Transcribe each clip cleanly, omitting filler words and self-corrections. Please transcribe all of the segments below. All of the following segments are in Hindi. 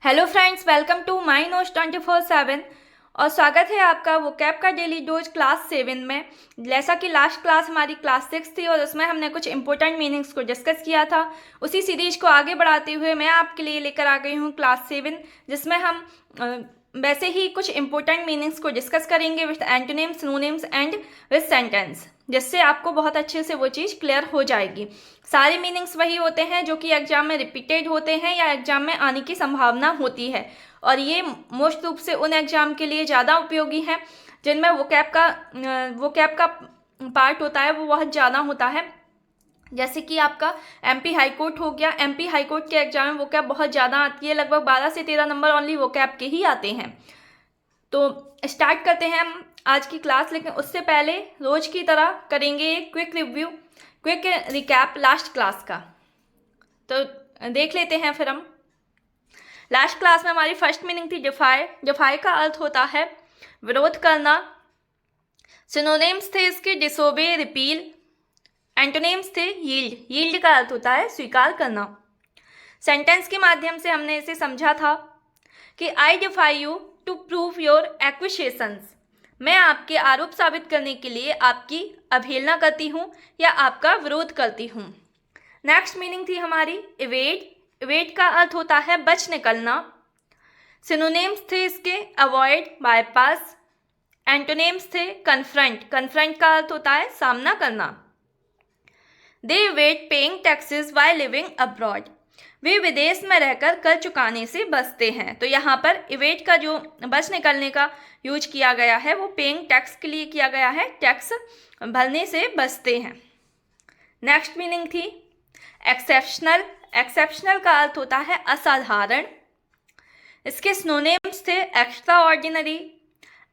Hello friends, welcome to my notes 24/7 और स्वागत है आपका वोकैब का डेली डोज क्लास 7 में। जैसा कि लास्ट क्लास हमारी क्लास 6 थी और उसमें हमने कुछ इंपॉर्टेंट मीनिंग्स को डिस्कस किया था। उसी सीरीज को आगे बढ़ाते हुए मैं आपके लिए लेकर आ गई हूँ क्लास 7, जिसमें हम वैसे ही कुछ इंपॉर्टेंट मीनिंग्स को डिस्कस करेंगे with antonyms, synonyms and with sentence, जिससे आपको बहुत अच्छे से वो चीज़ क्लियर हो जाएगी। सारे मीनिंग्स वही होते हैं जो कि एग्जाम में रिपीटेड होते हैं या एग्जाम में आने की संभावना होती है, और ये मोस्ट रूप से उन एग्जाम के लिए ज़्यादा उपयोगी है जिनमें वोकैब का पार्ट होता है वो बहुत ज़्यादा होता है। जैसे कि आपका एमपी हाई कोर्ट हो गया। एमपी हाई कोर्ट के एग्जाम में वोकैब बहुत ज़्यादा आती है, लगभग 12 से 13 नंबर ओनली वोकैब के ही आते हैं। तो स्टार्ट करते हैं हम आज की क्लास, लेकिन उससे पहले रोज की तरह करेंगे क्विक रिकैप लास्ट क्लास का। तो देख लेते हैं फिर हम। लास्ट क्लास में हमारी फर्स्ट मीनिंग थी डिफाई। डिफाई का अर्थ होता है विरोध करना। सिनोनिम्स थे इसके डिसोबे, रिपील। एंटोनिम्स थे यील्ड। यील्ड का अर्थ होता है स्वीकार करना। सेंटेंस के माध्यम से हमने इसे समझा था कि I defy you to prove your accusations. मैं आपके आरोप साबित करने के लिए आपकी अवहेलना करती हूँ या आपका विरोध करती हूँ। नेक्स्ट मीनिंग थी हमारी इवेड। इवेड का अर्थ होता है बच निकलना। सिनोनिम्स थे इसके अवॉइड, बाईपास। एंटोनिम्स थे कन्फ्रंट। कन्फ्रंट का अर्थ होता है सामना करना। They evade paying taxes by living abroad. वे विदेश में रहकर कर चुकाने से बचते हैं। तो यहाँ पर इवेड का जो बच निकलने का यूज किया गया है वो पेइंग टैक्स के लिए किया गया है, टैक्स भरने से बचते हैं। नेक्स्ट मीनिंग थी एक्सेप्शनल। एक्सेप्शनल का अर्थ होता है असाधारण। इसके सिनोनिम्स थे एक्स्ट्रा ऑर्डिनरी।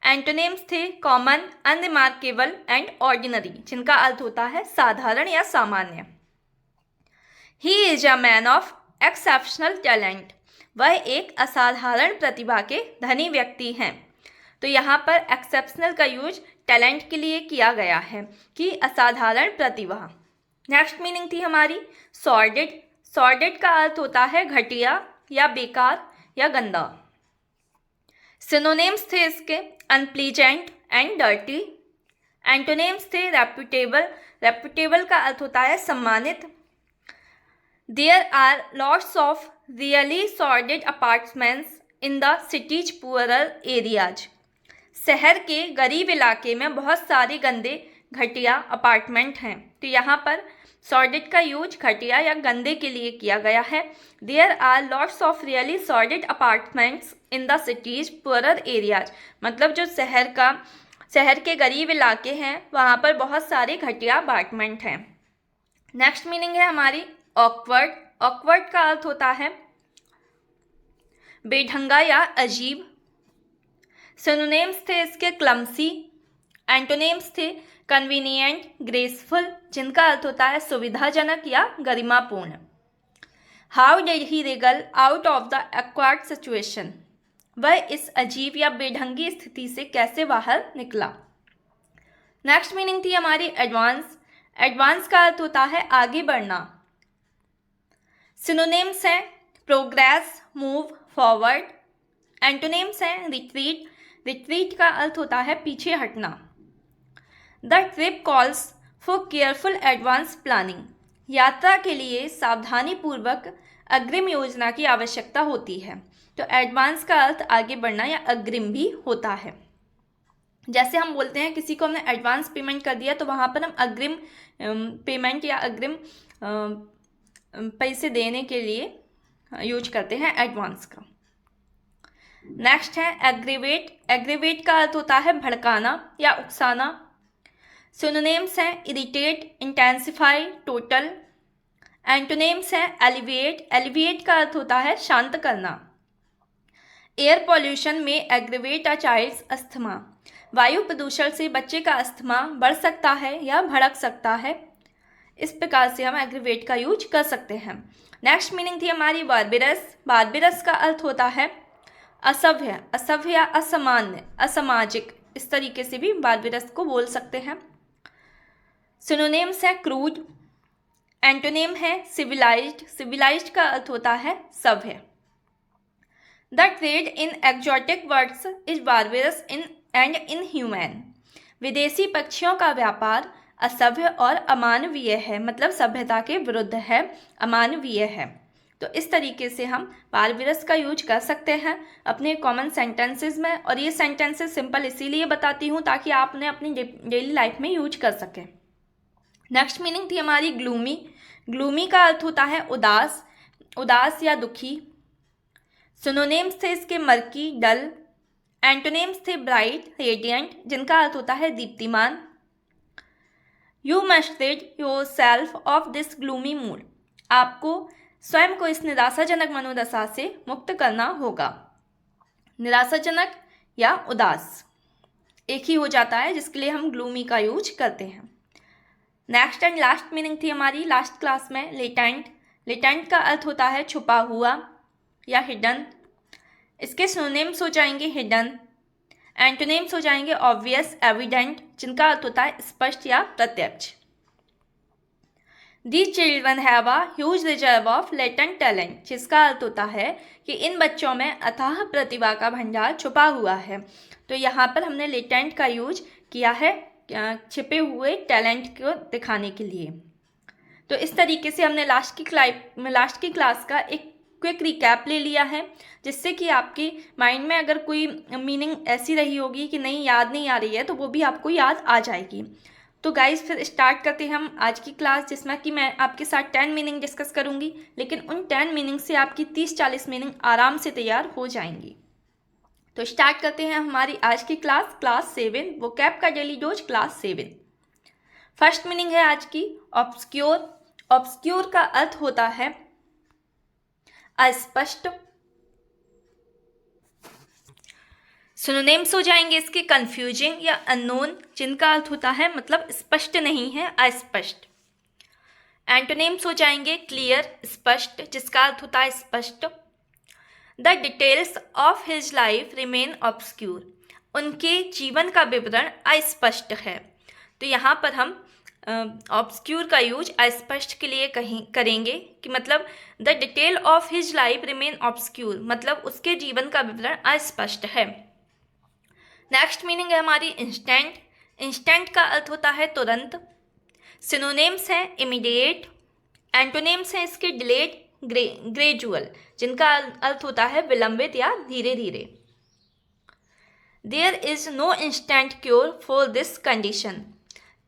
एंटोनिम्स थे कॉमन, अनरिमार्केबल एंड ऑर्डिनरी, जिनका अर्थ होता है साधारण या सामान्य। He is a man of exceptional talent. वह एक असाधारण प्रतिभा के धनी व्यक्ति हैं। तो यहाँ पर एक्सेप्शनल का यूज टैलेंट के लिए किया गया है कि असाधारण प्रतिभा। नेक्स्ट मीनिंग थी हमारी सॉर्डेड। सॉर्डेड का अर्थ होता है घटिया या बेकार या गंदा। सिनोनिम्स थे इसके अनप्लीजेंट एंड डर्टी। एंटोनिम्स थे रेप्यूटेबल। रेप्यूटेबल का अर्थ होता है सम्मानित। There are lots of really sordid apartments in the cities poorer areas. शहर के गरीब इलाके में बहुत सारे गंदे घटिया अपार्टमेंट हैं। तो यहाँ पर सॉर्डेड का यूज घटिया या गंदे के लिए किया गया है। There are lots of really sordid apartments in the cities poorer areas, मतलब जो शहर के गरीब इलाके हैं वहाँ पर बहुत सारे घटिया अपार्टमेंट हैं। नेक्स्ट मीनिंग है हमारी ऑकवर्ड। ऑकवर्ड का अर्थ होता है बेढंगा या अजीब। सिनोनिम्स थे इसके क्लमसी। एंटोनिम्स थे कन्वीनियंट, ग्रेसफुल, जिनका अर्थ होता है सुविधाजनक या गरिमापूर्ण। How did he Regal out of the acquired situation. वह इस अजीब या बेढंगी स्थिति से कैसे बाहर निकला। नेक्स्ट मीनिंग थी हमारी एडवांस। एडवांस का अर्थ होता है आगे बढ़ना। सिनोनिम्स हैं प्रोग्रेस, मूव, फॉरवर्ड। एंटोनिम्स हैं रिट्रीट। रिट्रीट का अर्थ होता है पीछे हटना। The trip calls for careful advance planning. यात्रा के लिए सावधानीपूर्वक अग्रिम योजना की आवश्यकता होती है। तो एडवांस का अर्थ आगे बढ़ना या अग्रिम भी होता है। जैसे हम बोलते हैं किसी को हमने एडवांस पेमेंट कर दिया, तो वहाँ पर हम अग्रिम पेमेंट या अग्रिम पैसे देने के लिए यूज करते हैं एडवांस का। नेक्स्ट है एग्रीवेट। एग्रीवेट का अर्थ होता है भड़काना या उकसाना। सिनोनिम्स हैं इरिटेट, इंटेंसिफाई, टोटल। एंटोनिम्स हैं एलिविएट। एलिविएट का अर्थ होता है शांत करना। एयर पॉल्यूशन में एग्रीवेट अ चाइल्ड्स अस्थमा। वायु प्रदूषण से बच्चे का अस्थमा बढ़ सकता है या भड़क सकता है। इस प्रकार से हम एग्रीवेट का यूज कर सकते हैं। नेक्स्ट मीनिंग थी हमारी बार्बेरस। बार्बेरस का अर्थ होता है असभ्य, असभ्य या असामान्य, असामाजिक। इस तरीके से भी बार्बेरस को बोल सकते हैं। सिनोनिम्स है क्रूड। एंटोनिम है सिविलाइज्ड। सिविलाइज्ड का अर्थ होता है सभ्य। The trade in exotic birds is barbarous and inhuman. विदेशी पक्षियों का व्यापार असभ्य और अमानवीय है, मतलब सभ्यता के विरुद्ध है, अमानवीय है। तो इस तरीके से हम बारबेरस का यूज कर सकते हैं अपने कॉमन सेंटेंसेस में, और ये सेंटेंसेस सिंपल इसीलिए बताती हूँ ताकि आपने अपनी डेली लाइफ में यूज कर सकें। नेक्स्ट मीनिंग थी हमारी ग्लूमी। ग्लूमी का अर्थ होता है उदास, उदास या दुखी। सिनोनिम्स थे इसके मर्की, डल। एंटोनिम्स थे ब्राइट, रेडियंट, जिनका अर्थ होता है दीप्तिमान। You must rid yourself of this gloomy mood. आपको स्वयं को इस निराशाजनक मनोदशा से मुक्त करना होगा। निराशाजनक या उदास एक ही हो जाता है, जिसके लिए हम ग्लूमी का यूज करते हैं। नेक्स्ट एंड लास्ट मीनिंग थी हमारी लास्ट क्लास में लेटेंट। लेटेंट का अर्थ होता है छुपा हुआ या हिडन। इसके सिनोनिम्स हो जाएंगे हिडन। एंटोनिम्स हो जाएंगे ऑब्वियस, एविडेंट, जिनका अर्थ होता है स्पष्ट या प्रत्यक्ष। These children have a huge reserve of latent talent, जिसका अर्थ होता है कि इन बच्चों में अथाह प्रतिभा का भंडार छुपा हुआ है। तो यहाँ पर हमने लेटेंट का यूज किया है छिपे हुए टैलेंट को दिखाने के लिए। तो इस तरीके से हमने लास्ट की क्लास का एक क्विक रिकैप ले लिया है, जिससे कि आपके माइंड में अगर कोई मीनिंग ऐसी रही होगी कि नहीं याद नहीं आ रही है, तो वो भी आपको याद आ जाएगी। तो गाइज फिर स्टार्ट करते हैं हम आज की क्लास, जिसमें कि मैं आपके साथ 10 मीनिंग डिस्कस करूंगी, लेकिन उन 10 मीनिंग से आपकी 30-40 मीनिंग आराम से तैयार हो जाएंगी। तो स्टार्ट करते हैं हमारी आज की क्लास 7, वोकैब का daily dose class 7। First meaning है आज की ऑब्सक्योर। ऑब्सक्योर का अर्थ होता है अस्पष्ट। सिनोनिम्स हो जाएंगे इसके कंफ्यूजिंग या अननोन, जिनका अर्थ होता है मतलब स्पष्ट नहीं है, अस्पष्ट। एंटोनिम्स हो जाएंगे क्लियर, स्पष्ट, जिसका अर्थ होता है स्पष्ट। The details of his life remain obscure. उनके जीवन का विवरण अस्पष्ट है। तो यहाँ पर हम ऑब्सक्यूर का यूज अस्पष्ट के लिए करेंगे कि मतलब the detail of his life remain obscure, मतलब उसके जीवन का विवरण अस्पष्ट है। नेक्स्ट मीनिंग है हमारी इंस्टेंट। इंस्टेंट का अर्थ होता है तुरंत। सिनोनिम्स है इमीडिएट। एंटोनिम्स है इसके डिलेड, ग्रेजुअल, जिनका अर्थ होता है विलंबित या धीरे धीरे। There is no instant cure for this condition.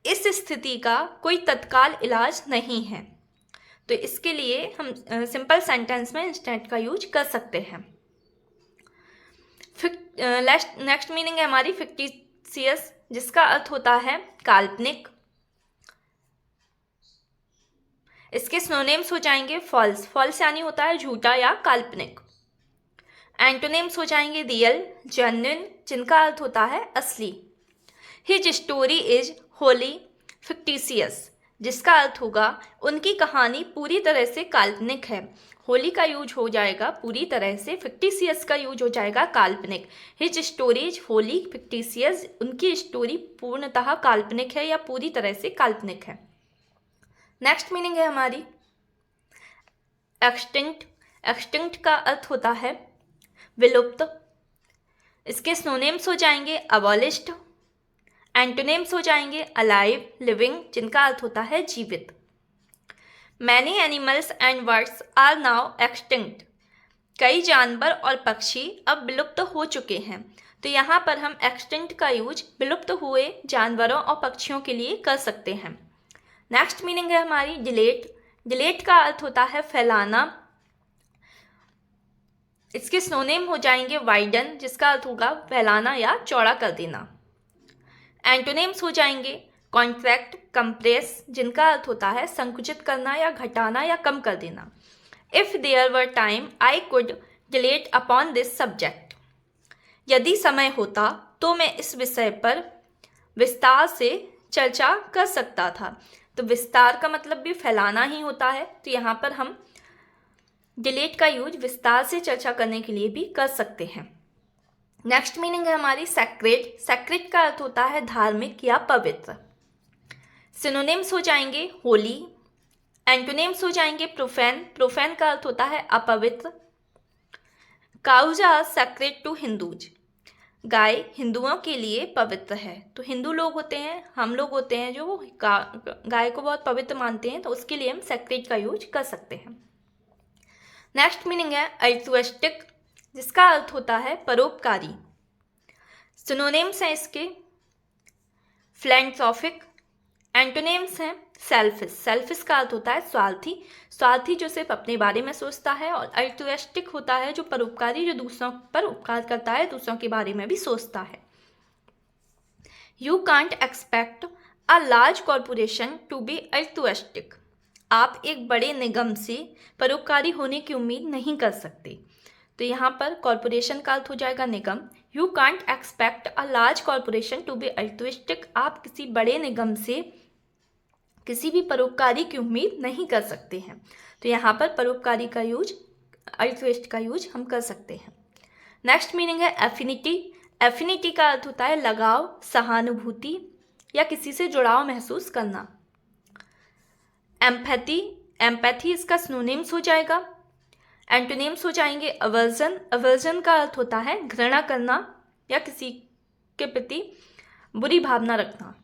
इस स्थिति का कोई तत्काल इलाज नहीं है। तो इसके लिए हम सिंपल सेंटेंस में इंस्टेंट का यूज कर सकते हैं। नेक्स्ट मीनिंग है हमारी फिक्टिशियस, जिसका अर्थ होता है काल्पनिक। इसके सिनोनिम्स हो जाएंगे फॉल्स। फॉल्स यानी होता है झूठा या काल्पनिक। एंटोनिम्स हो जाएंगे रियल, जेन्युइन, जिनका अर्थ होता है असली। His story is Holi fictitious, जिसका अर्थ होगा उनकी कहानी पूरी तरह से काल्पनिक है। होली का यूज हो जाएगा पूरी तरह से, फिक्टिशियस का यूज हो जाएगा काल्पनिक। His story is Holi fictitious, उनकी स्टोरी पूर्णतः काल्पनिक है या पूरी तरह से काल्पनिक है। नेक्स्ट मीनिंग है हमारी एक्सटिंक्ट। एक्सटिंक्ट का अर्थ होता है विलुप्त। इसके सिनोनिम्स हो जाएंगे अबॉलिश्ड। एंटोनिम्स हो जाएंगे अलाइव, लिविंग, जिनका अर्थ होता है जीवित। Many animals and birds are now extinct. कई जानवर और पक्षी अब विलुप्त हो चुके हैं। तो यहाँ पर हम एक्सटिंक्ट का यूज विलुप्त हुए जानवरों और पक्षियों के लिए कर सकते हैं। नेक्स्ट मीनिंग है हमारी डिलेट। डिलेट का अर्थ होता है फैलाना। इसके सिनोनिम हो जाएंगे वाइडन, जिसका अर्थ होगा फैलाना या चौड़ा कर देना। एंटोनिम्स हो जाएंगे कॉन्ट्रैक्ट, कंप्रेस, जिनका अर्थ होता है संकुचित करना या घटाना या कम कर देना। If there were time I could dilate upon this subject. यदि समय होता तो मैं इस विषय पर विस्तार से चर्चा कर सकता था। तो विस्तार का मतलब भी फैलाना ही होता है। तो यहाँ पर हम डिलेट का यूज विस्तार से चर्चा करने के लिए भी कर सकते हैं। नेक्स्ट मीनिंग है हमारी सैक्रेड। सैक्रेड का अर्थ होता है धार्मिक या पवित्र। सिनोनिम्स हो जाएंगे होली। एंटोनिम्स हो जाएंगे प्रोफेन। प्रोफेन का अर्थ होता है अपवित्र। Cows are sacred to Hindus. गाय हिंदुओं के लिए पवित्र है। तो हिंदू लोग होते हैं, हम लोग होते हैं जो गाय को बहुत पवित्र मानते हैं, तो उसके लिए हम सेक्रेड का यूज कर सकते हैं। नेक्स्ट मीनिंग है अल्ट्रुइस्टिक, जिसका अर्थ होता है परोपकारी। सिनोनिम्स हैं इसके फिलैंथ्रोपिक, एंटोनिम्स हैं सेल्फिश। सेल्फिश का अर्थ होता है स्वार्थी, स्वार्थी जो सिर्फ अपने बारे में सोचता है, और अल्ट्रुइस्टिक होता है जो परोपकारी, जो दूसरों पर उपकार करता है, दूसरों के बारे में भी सोचता है। You can't expect a large corporation to be altruistic. आप एक बड़े निगम से परोपकारी होने की उम्मीद नहीं कर सकते। तो यहाँ पर कॉरपोरेशन का अर्थ हो जाएगा निगम। You can't expect a large corporation to be altruistic. आप किसी बड़े निगम से किसी भी परोपकारी की उम्मीद नहीं कर सकते हैं। तो यहाँ पर परोपकारी का यूज, अल्ट्रुइस्ट का यूज हम कर सकते हैं। नेक्स्ट मीनिंग है एफिनिटी। एफिनिटी का अर्थ होता है लगाव, सहानुभूति या किसी से जुड़ाव महसूस करना। एम्पैथी, एम्पैथी इसका सिनोनिम्स हो जाएगा। एंटोनिम्स हो जाएंगे अवर्जन। अवर्जन का अर्थ होता है घृणा करना या किसी के प्रति बुरी भावना रखना।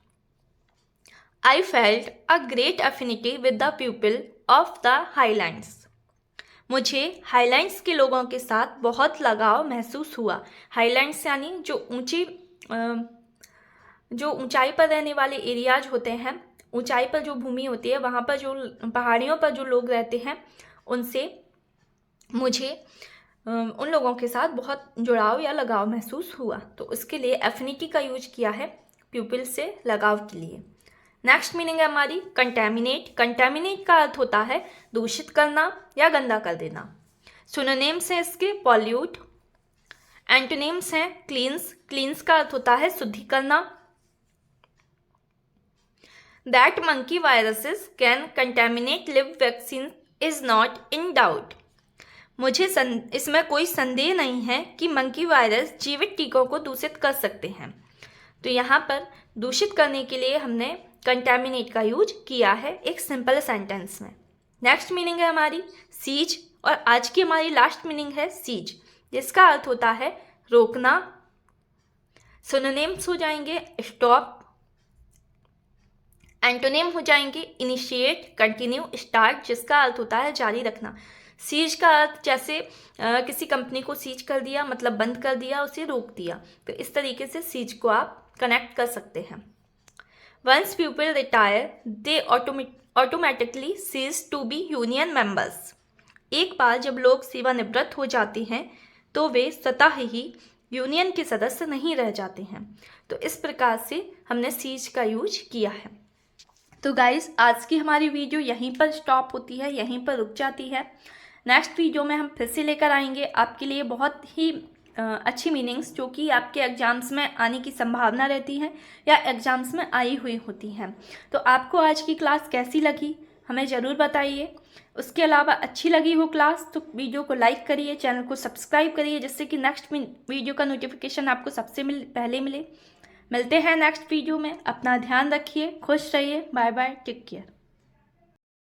I felt a great affinity with the people of the Highlands. मुझे हाईलैंड्स के लोगों के साथ बहुत लगाव महसूस हुआ। हाईलैंड्स यानी जो ऊंचाई पर रहने वाले एरियाज होते हैं, ऊंचाई पर जो भूमि होती है, वहाँ पर जो पहाड़ियों पर जो लोग रहते हैं, उनसे मुझे उन लोगों के साथ बहुत जुड़ाव या लगाव महसूस हुआ। तो उसके लिए एफिनिटी का यूज किया है पीपल से लगाव के लिए। नेक्स्ट मीनिंग है हमारी कंटेमिनेट। कंटेमिनेट का अर्थ होता है दूषित करना या गंदा कर देना। सिनोनिम्स हैं इसके पॉल्यूट। एंटोनिम्स हैं क्लींस। क्लींस का अर्थ होता है शुद्धि करना। That monkey viruses can contaminate live vaccine is not in doubt. मुझे इसमें कोई संदेह नहीं है कि मंकी वायरस जीवित टीकों को दूषित कर सकते हैं। तो यहाँ पर दूषित करने के लिए हमने कंटेमिनेट का यूज किया है एक सिंपल सेंटेंस में। नेक्स्ट मीनिंग है हमारी सीज, और आज की हमारी लास्ट मीनिंग है सीज, जिसका अर्थ होता है रोकना। सिनोनिम्स हो जाएंगे स्टॉप। एंटोनिम हो जाएंगे इनिशिएट, कंटिन्यू, स्टार्ट, जिसका अर्थ होता है जारी रखना। सीज का अर्थ जैसे किसी कंपनी को सीज कर दिया, मतलब बंद कर दिया, उसे रोक दिया। तो इस तरीके से सीज को आप कनेक्ट कर सकते हैं। Once people retire, they automatically cease to be union members. एक बार जब लोग सेवानिवृत्त हो जाते हैं तो वे स्वतः ही यूनियन के सदस्य नहीं रह जाते हैं। तो इस प्रकार से हमने सीज का यूज किया है। तो गाइस, आज की हमारी वीडियो यहीं पर स्टॉप होती है, यहीं पर रुक जाती है। नेक्स्ट वीडियो में हम फिर से लेकर आएंगे आपके लिए बहुत ही अच्छी मीनिंग्स, जो कि आपके एग्जाम्स में आने की संभावना रहती है या एग्जाम्स में आई हुई होती हैं। तो आपको आज की क्लास कैसी लगी हमें ज़रूर बताइए। उसके अलावा अच्छी लगी हो क्लास तो वीडियो को लाइक करिए, चैनल को सब्सक्राइब करिए, जिससे कि नेक्स्ट वीडियो का नोटिफिकेशन आपको सबसे पहले मिले। मिलते हैं नेक्स्ट वीडियो में। अपना ध्यान रखिए, खुश रहिए, बाय बाय, टेक केयर।